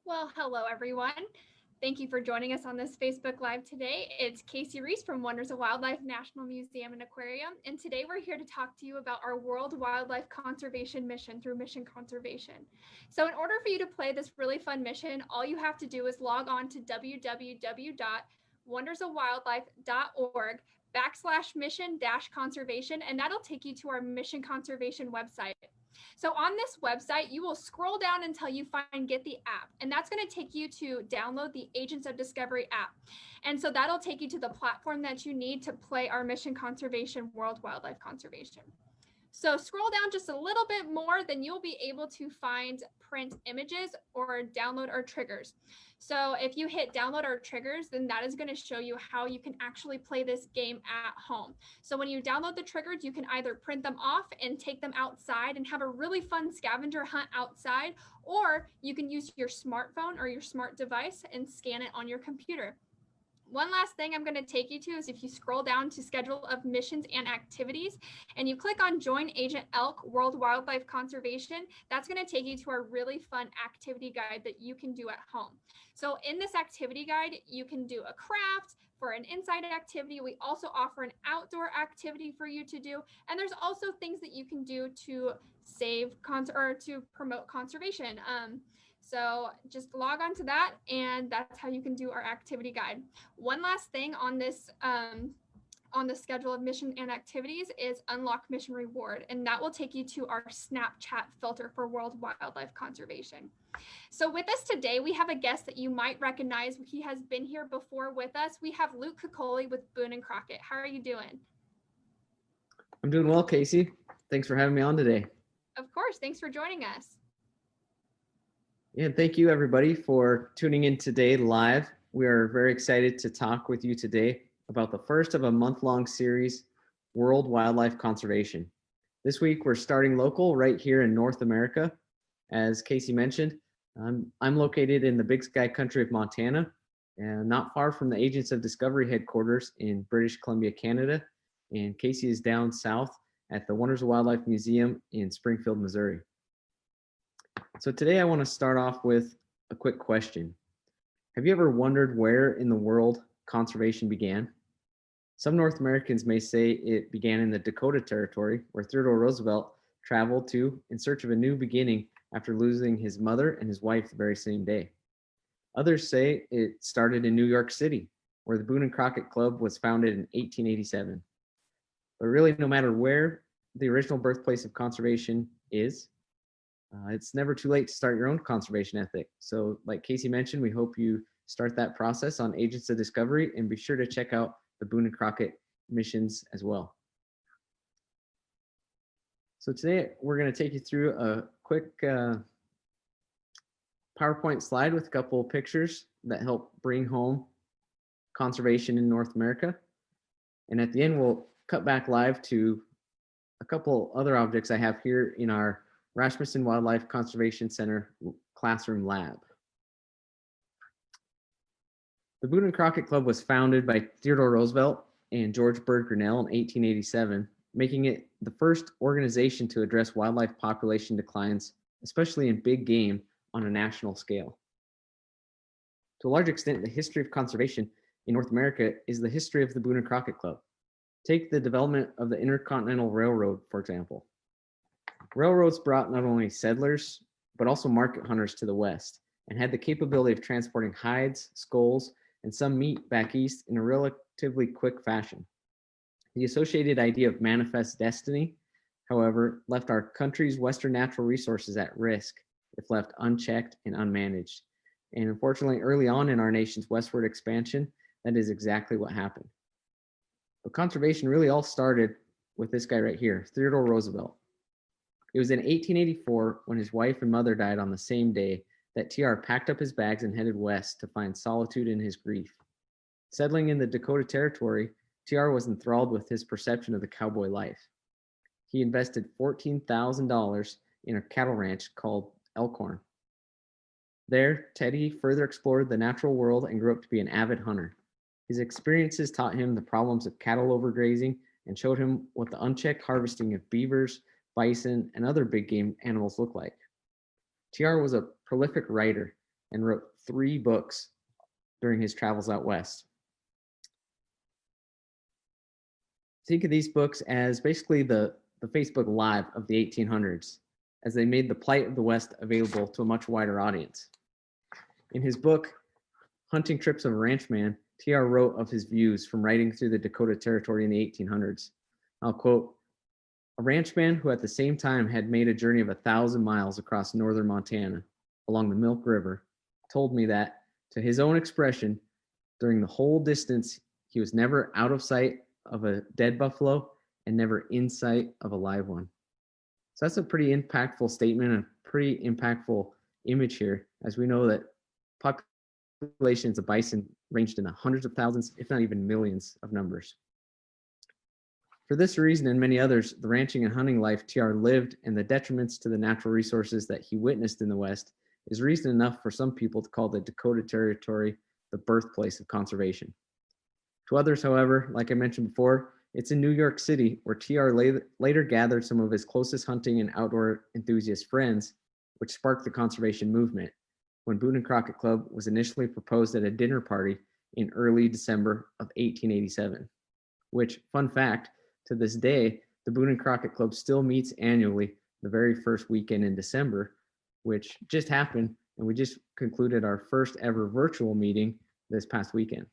Well, hello everyone. Thank you for joining us on this Facebook Live today. It's Casey Reese from Wonders of Wildlife National Museum and Aquarium, and today we're here to talk to you about our World Wildlife Conservation Mission through Mission Conservation. So in order for you to play this really fun mission, all you have to do is log on to www.wondersofwildlife.org/mission-conservation, and that'll take you to our Mission Conservation website. So on this website, you will scroll down until you find Get the App, and that's going to take you to download the Agents of Discovery app. And so that'll take you to the platform that you need to play our Mission Conservation World Wildlife Conservation. So scroll down just a little bit more, then you'll be able to find print images or download our triggers. So if you hit download our triggers, then that is going to show you how you can actually play this game at home. So when you download the triggers, you can either print them off and take them outside and have a really fun scavenger hunt outside, or you can use your smartphone or your smart device and scan it on your computer. One last thing I'm going to take you to is if you scroll down to schedule of missions and activities and you click on Join Agent Elk World Wildlife Conservation, that's going to take you to our really fun activity guide that you can do at home. So in this activity guide, you can do a craft for an inside activity. We also offer an outdoor activity for you to do. And there's also things that you can do to save or to promote conservation. So just log on to that, and that's how you can do our activity guide. One last thing on this on the schedule of mission and activities is Unlock Mission Reward, and that will take you to our Snapchat filter for World Wildlife Conservation. So with us today, we have a guest that you might recognize. He has been here before with us. We have Luke Coccoli with Boone and Crockett. How are you doing? I'm doing well, Casey. Thanks for having me on today. Of course. Thanks for joining us. Yeah, thank you everybody for tuning in today live. We are very excited to talk with you today about the first of a month-long series, World Wildlife Conservation. This week, we're starting local right here in North America. As Casey mentioned, I'm located in the Big Sky country of Montana, and not far from the Agents of Discovery headquarters in British Columbia, Canada. And Casey is down south at the Wonders of Wildlife Museum in Springfield, Missouri. So today I want to start off with a quick question. Have you ever wondered where in the world conservation began? Some North Americans may say it began in the Dakota Territory, where Theodore Roosevelt traveled to in search of a new beginning after losing his mother and his wife the very same day. Others say it started in New York City, where the Boone Crockett Club was founded in 1887. But really, no matter where the original birthplace of conservation is, it's never too late to start your own conservation ethic. So like Casey mentioned, we hope you start that process on Agents of Discovery, and be sure to check out the Boone and Crockett missions as well. So today we're going to take you through a quick PowerPoint slide with a couple of pictures that help bring home conservation in North America. And at the end, we'll cut back live to a couple other objects I have here in our Rasmussen Wildlife Conservation Center classroom lab. The Boone and Crockett Club was founded by Theodore Roosevelt and George Bird Grinnell in 1887, making it the first organization to address wildlife population declines, especially in big game, on a national scale. To a large extent, the history of conservation in North America is the history of the Boone and Crockett Club. Take the development of the Intercontinental Railroad, for example. Railroads brought not only settlers, but also market hunters to the west, and had the capability of transporting hides, skulls, and some meat back east in a relatively quick fashion. The associated idea of manifest destiny, however, left our country's western natural resources at risk if left unchecked and unmanaged. And unfortunately, early on in our nation's westward expansion, that is exactly what happened. But conservation really all started with this guy right here, Theodore Roosevelt. It was in 1884, when his wife and mother died on the same day, that TR packed up his bags and headed west to find solitude in his grief. Settling in the Dakota Territory, TR was enthralled with his perception of the cowboy life. He invested $14,000 in a cattle ranch called Elkhorn. There, Teddy further explored the natural world and grew up to be an avid hunter. His experiences taught him the problems of cattle overgrazing and showed him what the unchecked harvesting of beavers, bison, and other big game animals look like. TR was a prolific writer, and wrote 3 books during his travels out west. Think of these books as basically the Facebook Live of the 1800s, as they made the plight of the West available to a much wider audience. In his book, Hunting Trips of a Ranchman, TR wrote of his views from riding through the Dakota Territory in the 1800s. I'll quote, "A ranchman who at the same time had made a journey of 1,000 miles across northern Montana along the Milk River told me that, to his own expression, during the whole distance, he was never out of sight of a dead buffalo and never in sight of a live one." So that's a pretty impactful statement, a pretty impactful image here, as we know that populations of bison ranged in the hundreds of thousands, if not even millions of numbers. For this reason and many others, the ranching and hunting life TR lived and the detriments to the natural resources that he witnessed in the West is reason enough for some people to call the Dakota Territory the birthplace of conservation. To others, however, like I mentioned before, it's in New York City where TR later gathered some of his closest hunting and outdoor enthusiast friends, which sparked the conservation movement, when Boone Crockett Club was initially proposed at a dinner party in early December of 1887, which, fun fact, to this day, the Boone Crockett Club still meets annually the very first weekend in December, which just happened, and we just concluded our first ever virtual meeting this past weekend.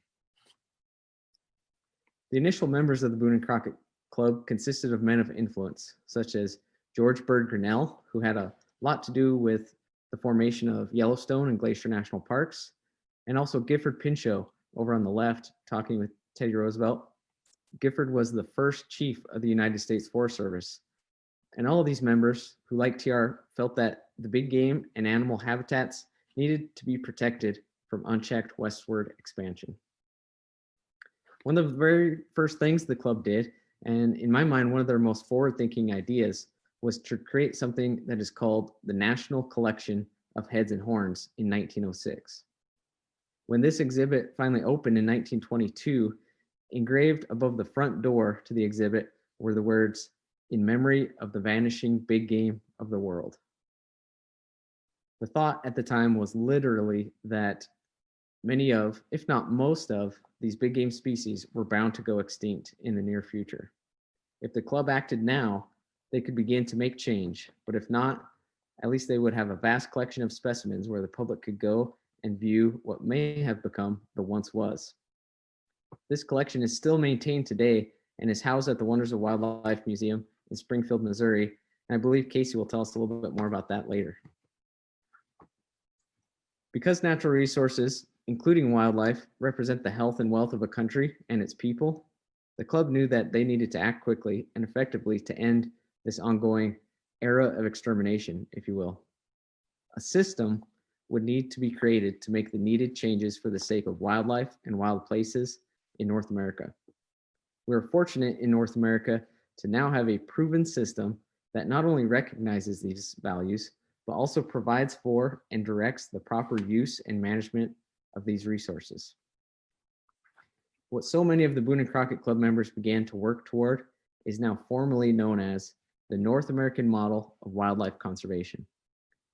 The initial members of the Boone Crockett Club consisted of men of influence, such as George Bird Grinnell, who had a lot to do with the formation of Yellowstone and Glacier National Parks, and also Gifford Pinchot over on the left, talking with Teddy Roosevelt. Gifford was the first chief of the United States Forest Service. And all of these members, who like TR, felt that the big game and animal habitats needed to be protected from unchecked westward expansion. One of the very first things the club did, and in my mind, one of their most forward-thinking ideas, was to create something that is called the National Collection of Heads and Horns in 1906. When this exhibit finally opened in 1922, engraved above the front door to the exhibit were the words, "In memory of the vanishing big game of the world." The thought at the time was literally that many of, if not most of, these big game species were bound to go extinct in the near future. If the club acted now, they could begin to make change, but if not, at least they would have a vast collection of specimens where the public could go and view what may have become the once was. This collection is still maintained today and is housed at the Wonders of Wildlife Museum in Springfield, Missouri, and I believe Casey will tell us a little bit more about that later. Because natural resources, including wildlife, represent the health and wealth of a country and its people, the club knew that they needed to act quickly and effectively to end this ongoing era of extermination, if you will. A system would need to be created to make the needed changes for the sake of wildlife and wild places in North America. We are fortunate in North America to now have a proven system that not only recognizes these values, but also provides for and directs the proper use and management of these resources. What so many of the Boone and Crockett Club members began to work toward is now formally known as the North American Model of Wildlife Conservation.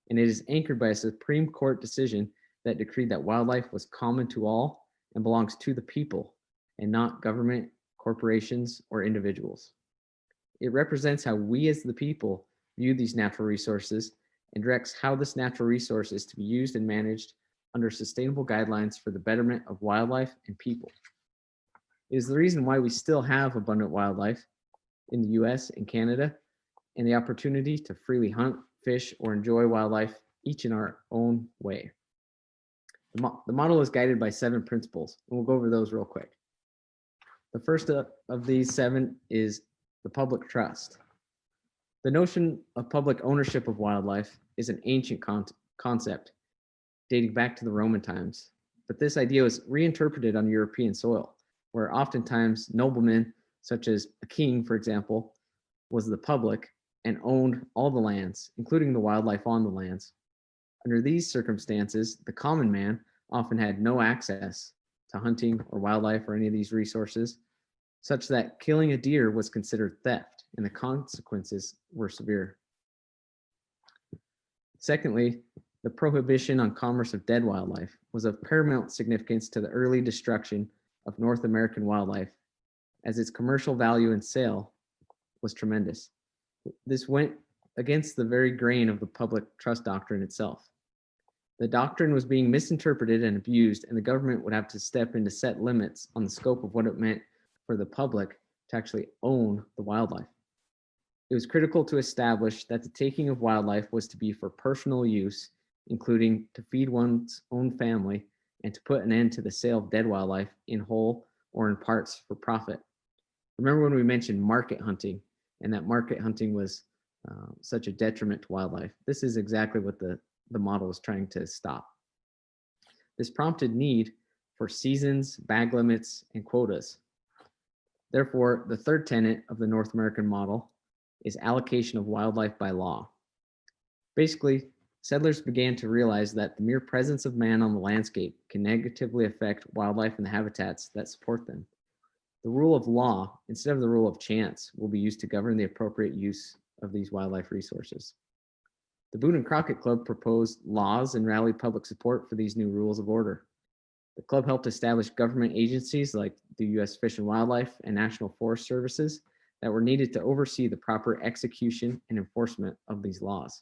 And it is anchored by a Supreme Court decision that decreed that wildlife was common to all and belongs to the people and not government, corporations, or individuals. It represents how we as the people view these natural resources and directs how this natural resource is to be used and managed under sustainable guidelines for the betterment of wildlife and people. It is the reason why we still have abundant wildlife in the US and Canada, and the opportunity to freely hunt, fish, or enjoy wildlife, each in our own way. The model is guided by 7 principles, and we'll go over those real quick. The first of these 7 is the public trust. The notion of public ownership of wildlife is an ancient concept dating back to the Roman times, but this idea was reinterpreted on European soil, where oftentimes noblemen, such as a king, for example, was the public and owned all the lands, including the wildlife on the lands. Under these circumstances, the common man often had no access to hunting or wildlife or any of these resources, such that killing a deer was considered theft and the consequences were severe. Secondly, the prohibition on commerce of dead wildlife was of paramount significance to the early destruction of North American wildlife, as its commercial value and sale was tremendous. This went against the very grain of the public trust doctrine itself. The doctrine was being misinterpreted and abused, and the government would have to step in to set limits on the scope of what it meant for the public to actually own the wildlife. It was critical to establish that the taking of wildlife was to be for personal use, including to feed one's own family, and to put an end to the sale of dead wildlife in whole or in parts for profit. Remember when we mentioned market hunting, and that market hunting was such a detriment to wildlife? This is exactly what the model was trying to stop. This prompted need for seasons, bag limits, and quotas. Therefore, the third tenet of the North American model is allocation of wildlife by law. Basically, settlers began to realize that the mere presence of man on the landscape can negatively affect wildlife and the habitats that support them. The rule of law, instead of the rule of chance, will be used to govern the appropriate use of these wildlife resources. The Boone Crockett Club proposed laws and rallied public support for these new rules of order. The club helped establish government agencies like the U.S. Fish and Wildlife and National Forest Services that were needed to oversee the proper execution and enforcement of these laws.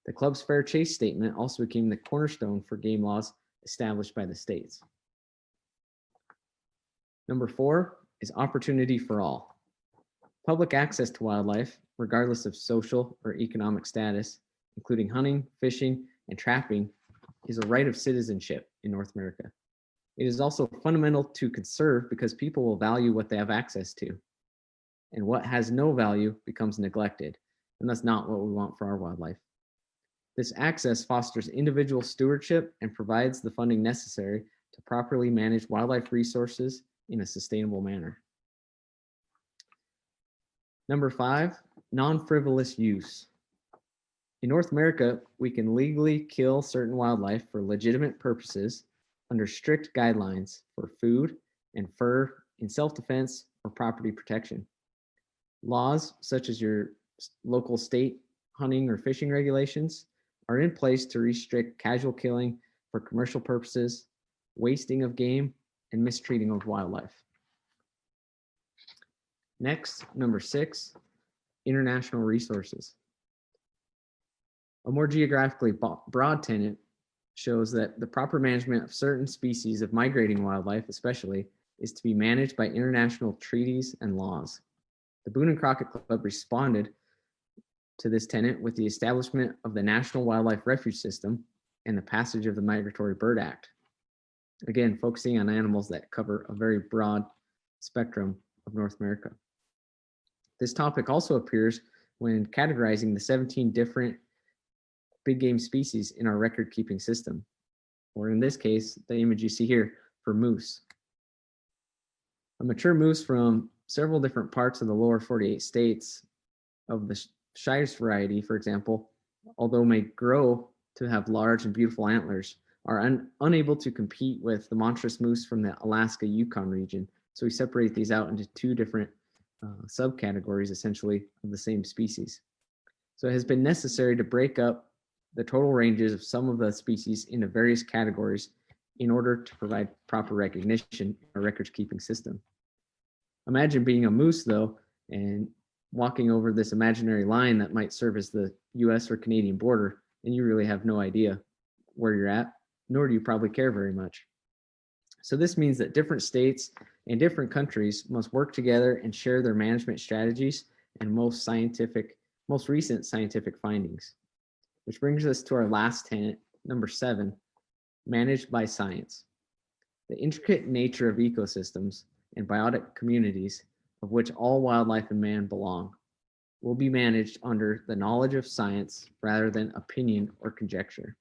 The club's fair chase statement also became the cornerstone for game laws established by the states. Number 4 is opportunity for all. Public access to wildlife, regardless of social or economic status, including hunting, fishing, and trapping, is a right of citizenship in North America. It is also fundamental to conserve because people will value what they have access to. And what has no value becomes neglected, and that's not what we want for our wildlife. This access fosters individual stewardship and provides the funding necessary to properly manage wildlife resources in a sustainable manner. Number 5, non-frivolous use. In North America, we can legally kill certain wildlife for legitimate purposes under strict guidelines for food and fur, in self-defense or property protection. Laws such as your local state hunting or fishing regulations are in place to restrict casual killing for commercial purposes, wasting of game, and mistreating of wildlife. Next, number 6, international resources. A more geographically broad tenet shows that the proper management of certain species of migrating wildlife, especially, is to be managed by international treaties and laws. The Boone Crockett Club responded to this tenet with the establishment of the National Wildlife Refuge System and the passage of the Migratory Bird Act. Again, focusing on animals that cover a very broad spectrum of North America. This topic also appears when categorizing the 17 different big game species in our record-keeping system, or in this case, the image you see here for moose. A mature moose from several different parts of the lower 48 states of the Shires variety, for example, although may grow to have large and beautiful antlers, are unable to compete with the monstrous moose from the Alaska Yukon region. So we separate these out into 2 different subcategories, essentially, of the same species. So it has been necessary to break up the total ranges of some of the species into various categories in order to provide proper recognition in our records keeping system. Imagine being a moose, though, and walking over this imaginary line that might serve as the US or Canadian border, and you really have no idea where you're at, nor do you probably care very much. So this means that different states and different countries must work together and share their management strategies and most recent scientific findings. Which brings us to our last tenet, number 7, managed by science. The intricate nature of ecosystems and biotic communities, of which all wildlife and man belong, will be managed under the knowledge of science rather than opinion or conjecture.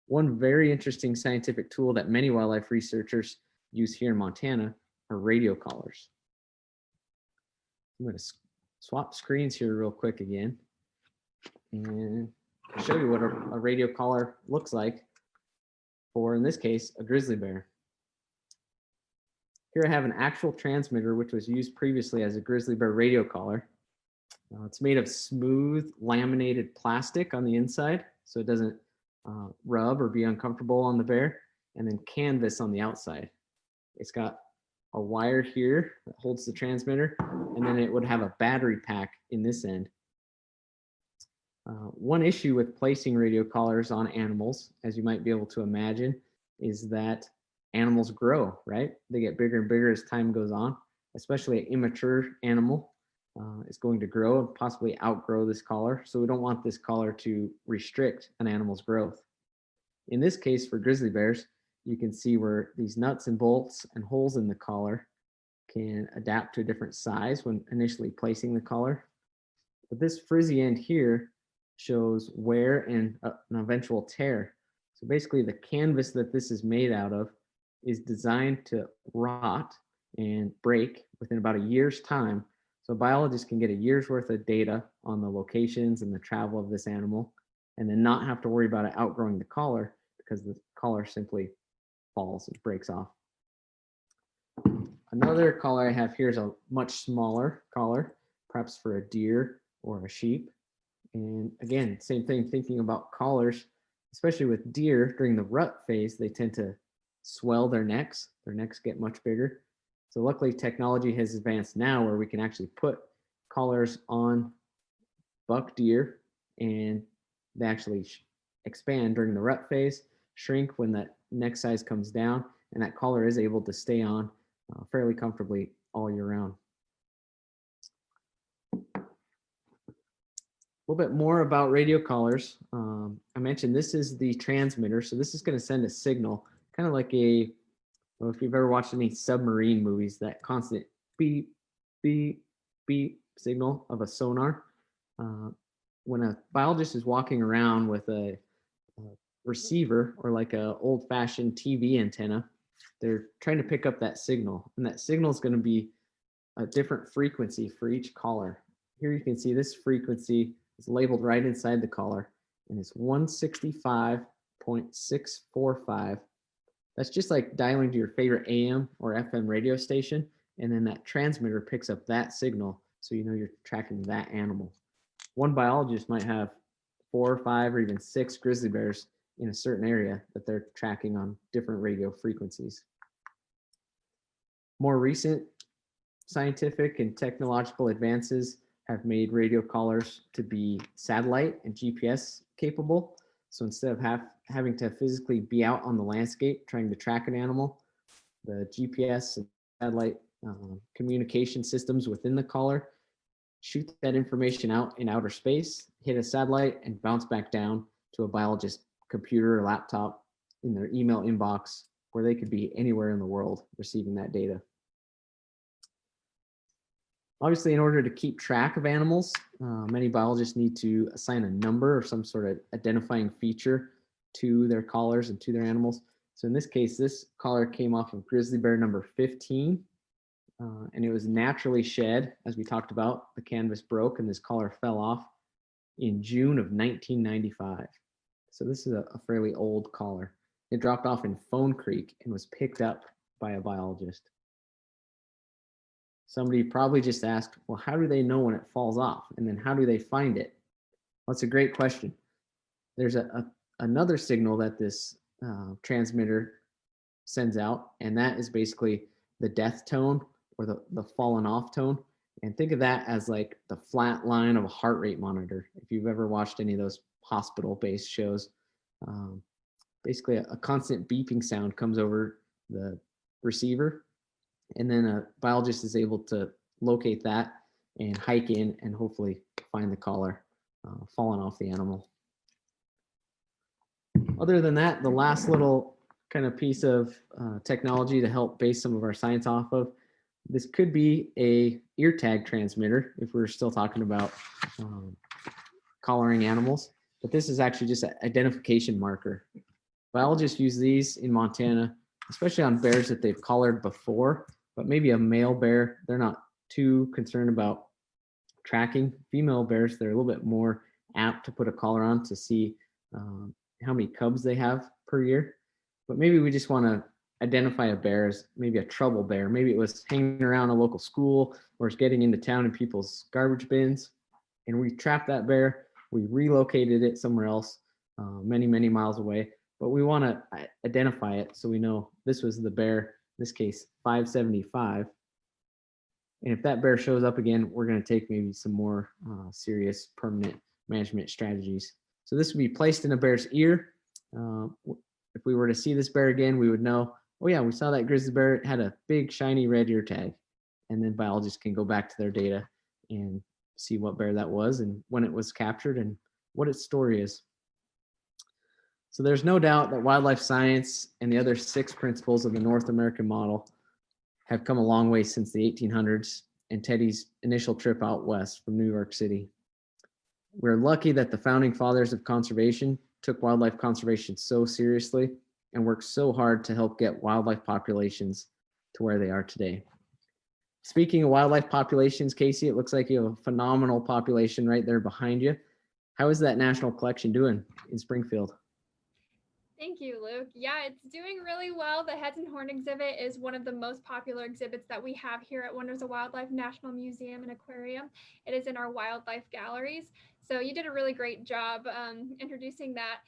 One very interesting scientific tool that many wildlife researchers use here in Montana are radio collars. I'm going to swap screens here real quick again and show you what a radio collar looks like for, in this case, a grizzly bear. Here I have an actual transmitter which was used previously as a grizzly bear radio collar. It's made of smooth laminated plastic on the inside, so it doesn't rub or be uncomfortable on the bear, and then canvas on the outside. It's got a wire here that holds the transmitter, and then it would have a battery pack in this end. One issue with placing radio collars on animals, as you might be able to imagine, is that animals grow, right? They get bigger and bigger as time goes on, especially an immature animal is going to grow and possibly outgrow this collar. So we don't want this collar to restrict an animal's growth. In this case, for grizzly bears, you can see where these nuts and bolts and holes in the collar can adapt to a different size when initially placing the collar. But this frizzy end here shows wear and an eventual tear. So basically the canvas that this is made out of is designed to rot and break within about a year's time. So biologists can get a year's worth of data on the locations and the travel of this animal, and then not have to worry about it outgrowing the collar because the collar simply falls and breaks off. Another collar I have here is a much smaller collar, perhaps for a deer or a sheep. And again, same thing, thinking about collars, especially with deer during the rut phase, they tend to swell their necks get much bigger. So luckily technology has advanced now where we can actually put collars on buck deer and they actually expand during the rut phase, shrink when that neck size comes down, and that collar is able to stay on fairly comfortably all year round. A little bit more about radio collars. I mentioned this is the transmitter, so this is going to send a signal, kind of like a, well, if you've ever watched any submarine movies, that constant beep, beep, beep signal of a sonar. When a biologist is walking around with a receiver or like a old-fashioned TV antenna, they're trying to pick up that signal, and that signal is going to be a different frequency for each collar. Here you can see this frequency is labeled right inside the collar, and it's 165.645. That's just like dialing to your favorite AM or FM radio station, and then that transmitter picks up that signal, so you know you're tracking that animal. One biologist might have 4 or 5 or even 6 grizzly bears in a certain area that they're tracking on different radio frequencies. More recent scientific and technological advances have made radio collars to be satellite and GPS capable. So instead of having to physically be out on the landscape trying to track an animal, the GPS and satellite communication systems within the collar shoot that information out in outer space, hit a satellite, and bounce back down to a biologist's computer or laptop in their email inbox, where they could be anywhere in the world receiving that data. Obviously, in order to keep track of animals, many biologists need to assign a number or some sort of identifying feature to their collars and to their animals. So in this case, this collar came off of grizzly bear number 15, and it was naturally shed, as we talked about. The canvas broke and this collar fell off in June of 1995. So this is a fairly old collar. It dropped off in Phone Creek and was picked up by a biologist. Somebody probably just asked, well, how do they know when it falls off? And then how do they find it? Well, that's a great question. There's another signal that this transmitter sends out, and that is basically the death tone or the fallen off tone. And think of that as like the flat line of a heart rate monitor. If you've ever watched any of those hospital-based shows, basically a constant beeping sound comes over the receiver, and then a biologist is able to locate that and hike in and hopefully find the collar falling off the animal. Other than that, the last little kind of piece of technology to help base some of our science off of, this could be a ear tag transmitter if we're still talking about collaring animals, but this is actually just an identification marker. Biologists use these in Montana, especially on bears that they've collared before, but maybe a male bear, they're not too concerned about tracking. Female bears, they're a little bit more apt to put a collar on to see how many cubs they have per year. But maybe we just want to identify a bear as maybe a trouble bear. Maybe it was hanging around a local school or is getting into town in people's garbage bins, and we trapped that bear, we relocated it somewhere else, many, many miles away. But we want to identify it so we know this was the bear, in this case, 575. And if that bear shows up again, we're going to take maybe some more serious permanent management strategies. So this would be placed in a bear's ear. If we were to see this bear again, we would know, oh yeah, we saw that grizzly bear. It had a big shiny red ear tag. And then biologists can go back to their data and see what bear that was and when it was captured and what its story is. So there's no doubt that wildlife science and the other 6 principles of the North American model have come a long way since the 1800s and Teddy's initial trip out west from New York City. We're lucky that the founding fathers of conservation took wildlife conservation so seriously and worked so hard to help get wildlife populations to where they are today. Speaking of wildlife populations, Casey, it looks like you have a phenomenal population right there behind you. How is that national collection doing in Springfield? Thank you, Luke. Yeah, it's doing really well. The Heads and Horn exhibit is one of the most popular exhibits that we have here at Wonders of Wildlife National Museum and Aquarium. It is in our wildlife galleries. So you did a really great job introducing that.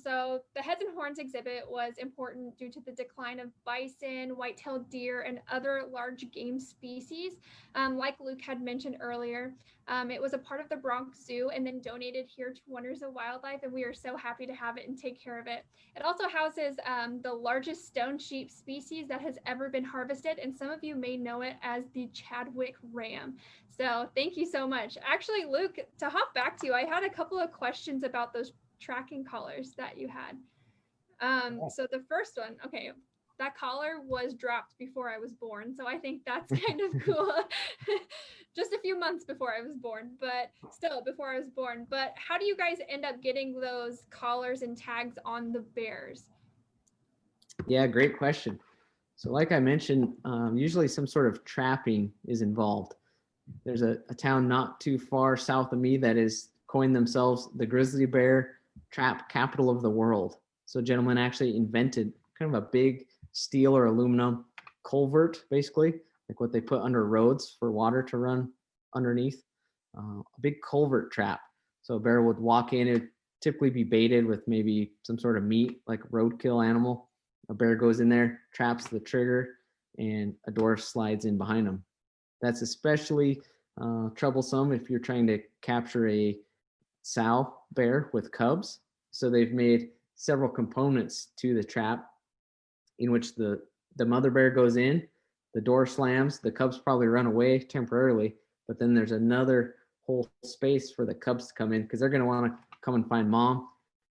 So the Heads and Horns exhibit was important due to the decline of bison, white-tailed deer, and other large game species. Like Luke had mentioned earlier, it was a part of the Bronx Zoo and then donated here to Wonders of Wildlife, and we are so happy to have it and take care of it. It also houses the largest stone sheep species that has ever been harvested, and some of you may know it as the Chadwick ram. So thank you so much. Actually, Luke, to hop back to you, I had a couple of questions about those tracking collars that you had. So the first one, okay, that collar was dropped before I was born. So I think that's kind of cool. Just a few months before I was born, but still before I was born. But how do you guys end up getting those collars and tags on the bears? Yeah, great question. So like I mentioned, usually some sort of trapping is involved. There's a town not too far south of me that has coined themselves the grizzly bear trap capital of the world. So a gentleman actually invented kind of a big steel or aluminum culvert, basically, like what they put under roads for water to run underneath, a big culvert trap. So a bear would walk in, it would typically be baited with maybe some sort of meat, like a roadkill animal. A bear goes in there, traps the trigger, and a door slides in behind them. That's especially troublesome if you're trying to capture a sow bear with cubs. So they've made several components to the trap in which the mother bear goes in, the door slams, the cubs probably run away temporarily, but then there's another whole space for the cubs to come in because they're going to want to come and find mom.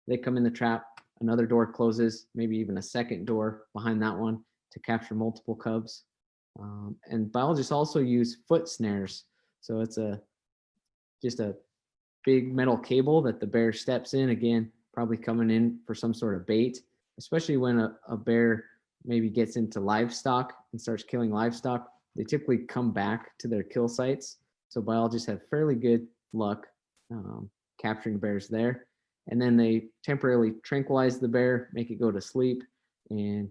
They come in the trap, another door closes, maybe even a second door behind that one to capture multiple cubs. And biologists also use foot snares. So it's just a big metal cable that the bear steps in, again, probably coming in for some sort of bait, especially when a bear maybe gets into livestock and starts killing livestock. They typically come back to their kill sites. So biologists have fairly good luck capturing bears there. And then they temporarily tranquilize the bear, make it go to sleep, and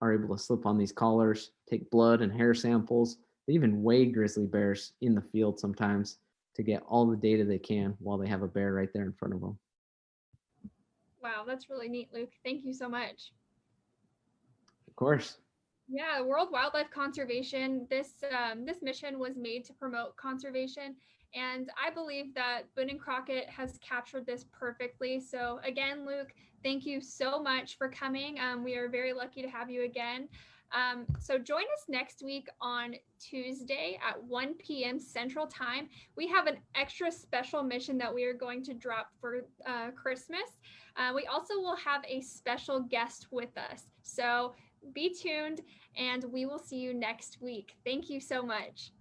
are able to slip on these collars, take blood and hair samples. They even weigh grizzly bears in the field sometimes to get all the data they can while they have a bear right there in front of them. Wow, that's really neat, Luke. Thank you so much. Of course. Yeah, World Wildlife Conservation, this mission was made to promote conservation, and I believe that Boone Crockett has captured this perfectly. So again, Luke, thank you so much for coming. We are very lucky to have you again. So join us next week on Tuesday at 1 p.m. Central Time. We have an extra special mission that we are going to drop for Christmas. We also will have a special guest with us. So be tuned, and we will see you next week. Thank you so much.